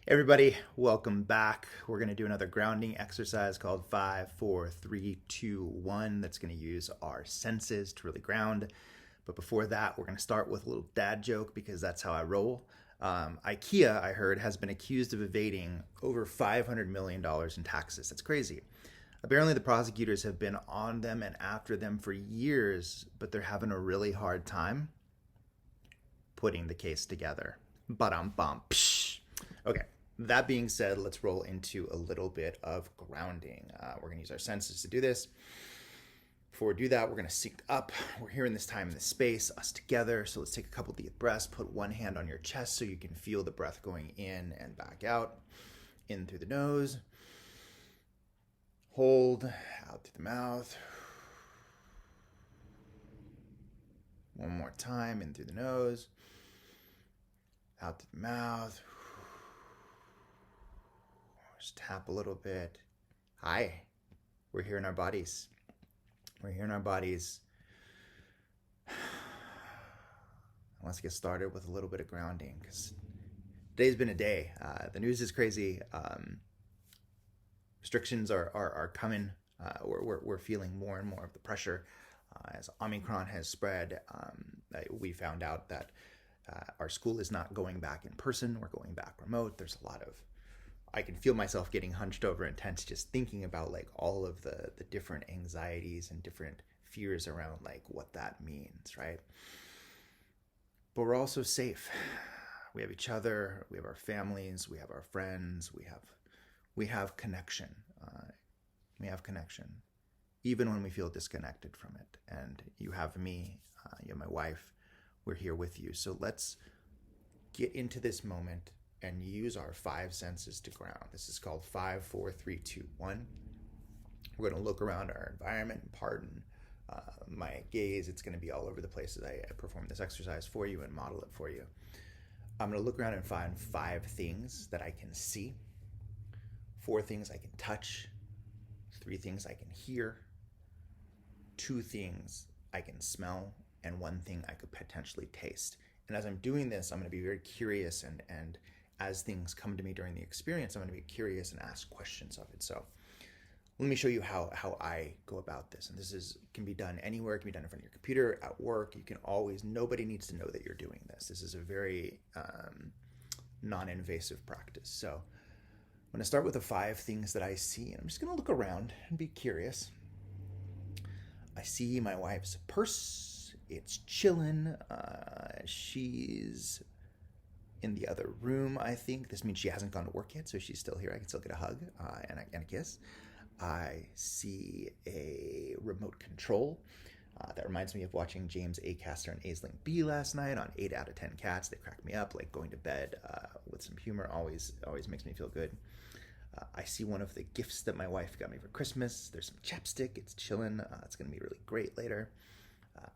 Everybody, welcome back. We're going to do another grounding exercise called 5, 4, 3, 2, 1. That's going to use our senses to really ground. But before that, we're going to start with a little dad joke because that's how I roll. IKEA, I heard, has been accused of evading over $500 million in taxes. That's crazy. Apparently, the prosecutors have been on them and after them for years, but they're having a really hard time putting the case together. Ba-dum-bum. Psh. Okay, that being said, let's roll into a little bit of grounding. We're going to use our senses to do this. Before we do that, we're going to sync up. We're here in this time in this space, us together. So let's take a couple deep breaths. Put one hand on your chest so you can feel the breath going in and back out. In through the nose. Hold, out through the mouth. One more time, in through the nose. Out through the mouth. Just tap a little bit. Hi, we're here in our bodies. We're here in our bodies. Let's get started with a little bit of grounding because today's been a day. The news is crazy. Restrictions are coming. We're feeling more and more of the pressure as Omicron has spread. We found out that our school is not going back in person. We're going back remote. There's a lot of I can feel myself getting hunched over and tense just thinking about like all of the different anxieties and different fears around like what that means, right? But we're also safe. We have each other, we have our families, we have our friends, we have connection. We have connection, even when we feel disconnected from it. And you have me, you have my wife. We're here with you. So let's get into this moment and use our 5 senses to ground. This is called 5, 4, 3, 2, 1. We're going to look around our environment and pardon my gaze. It's going to be all over the place as I perform this exercise for you and model it for you. I'm going to look around and find 5 things that I can see, 4 things I can touch, 3 things I can hear, 2 things I can smell, and 1 thing I could potentially taste. And as I'm doing this, I'm going to be very curious and as things come to me during the experience, I'm going to be curious and ask questions of it. So let me show you how I go about this. And this can be done anywhere. It can be done in front of your computer, at work. You can always, nobody needs to know that you're doing this. This is a very non-invasive practice. So I'm going to start with the 5 things that I see. And I'm just going to look around and be curious. I see my wife's purse. It's chilling. She's in the other room, I think. This means she hasn't gone to work yet, so she's still here. I can still get a hug and a kiss. I see a remote control. That reminds me of watching James A. Caster and Aisling B last night on 8 out of 10 Cats. They crack me up. Like going to bed with some humor always makes me feel good. I see one of the gifts that my wife got me for Christmas. There's some chapstick. It's chilling. It's going to be really great later.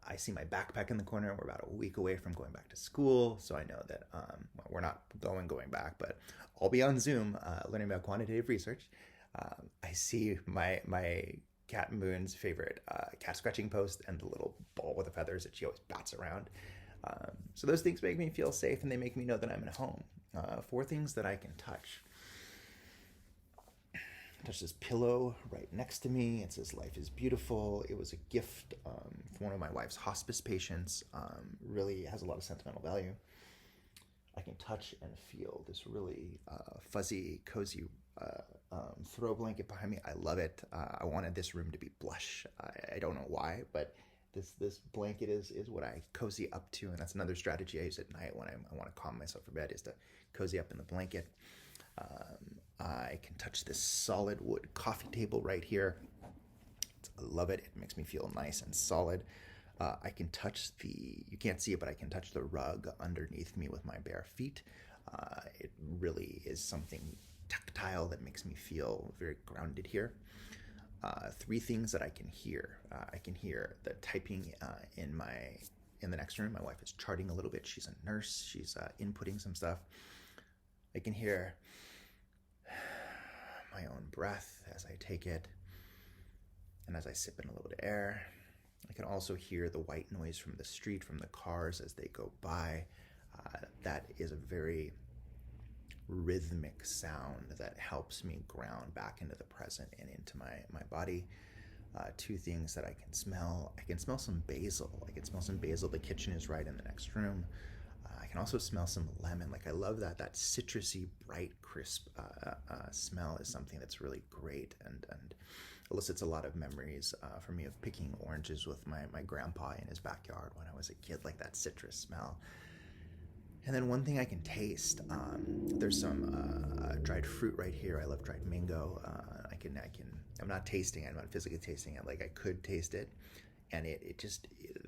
I see my backpack in the corner. We're about a week away from going back to school, so I know that we're not going back, but I'll be on Zoom learning about quantitative research. I see my cat Moon's favorite cat scratching post and the little ball with the feathers that she always bats around. So those things make me feel safe and they make me know that I'm at home. 4 things that I can touch. Touch this pillow right next to me. It says life is beautiful. It was a gift from one of my wife's hospice patients. Really has a lot of sentimental value. I can touch and feel this really fuzzy, cozy throw blanket behind me. I love it. I wanted this room to be blush. I don't know why, but this blanket is what I cozy up to, and that's another strategy I use at night when I want to calm myself for bed, is to cozy up in the blanket. I can touch this solid wood coffee table right here. I love it. It makes me feel nice and solid. I can touch you can't see it, but I can touch the rug underneath me with my bare feet. It really is something tactile that makes me feel very grounded here. 3 things that I can hear. I can hear the typing in the next room. My wife is charting a little bit. She's a nurse. She's inputting some stuff. I can hear my own breath as I take it and as I sip in a little bit of air. I can also hear the white noise from the street, from the cars as they go by. That is a very rhythmic sound that helps me ground back into the present and into my body. Two things that I can smell. I can smell some basil. I can smell some basil. The kitchen is right in the next room. I can also smell some lemon. Like I love that citrusy, bright, crisp smell is something that's really great and elicits a lot of memories for me of picking oranges with my grandpa in his backyard when I was a kid, like that citrus smell. And then one thing I can taste, there's some dried fruit right here. I love dried mango. I'm not tasting it. I'm not physically tasting it. Like I could taste it. And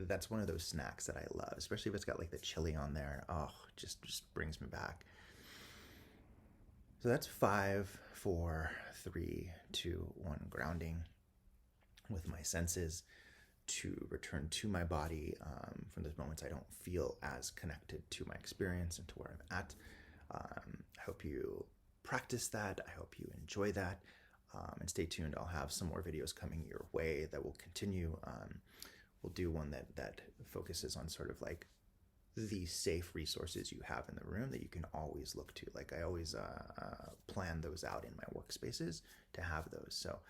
that's one of those snacks that I love, especially if it's got like the chili on there. Oh, just brings me back. So that's 5, 4, 3, 2, 1 grounding with my senses to return to my body from those moments I don't feel as connected to my experience and to where I'm at. I hope you practice that. I hope you enjoy that. And stay tuned. I'll have some more videos coming your way that will continue. We'll do one that focuses on sort of like the safe resources you have in the room that you can always look to. Like I always plan those out in my workspaces to have those. So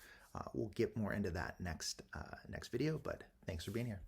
we'll get more into that next video, but thanks for being here.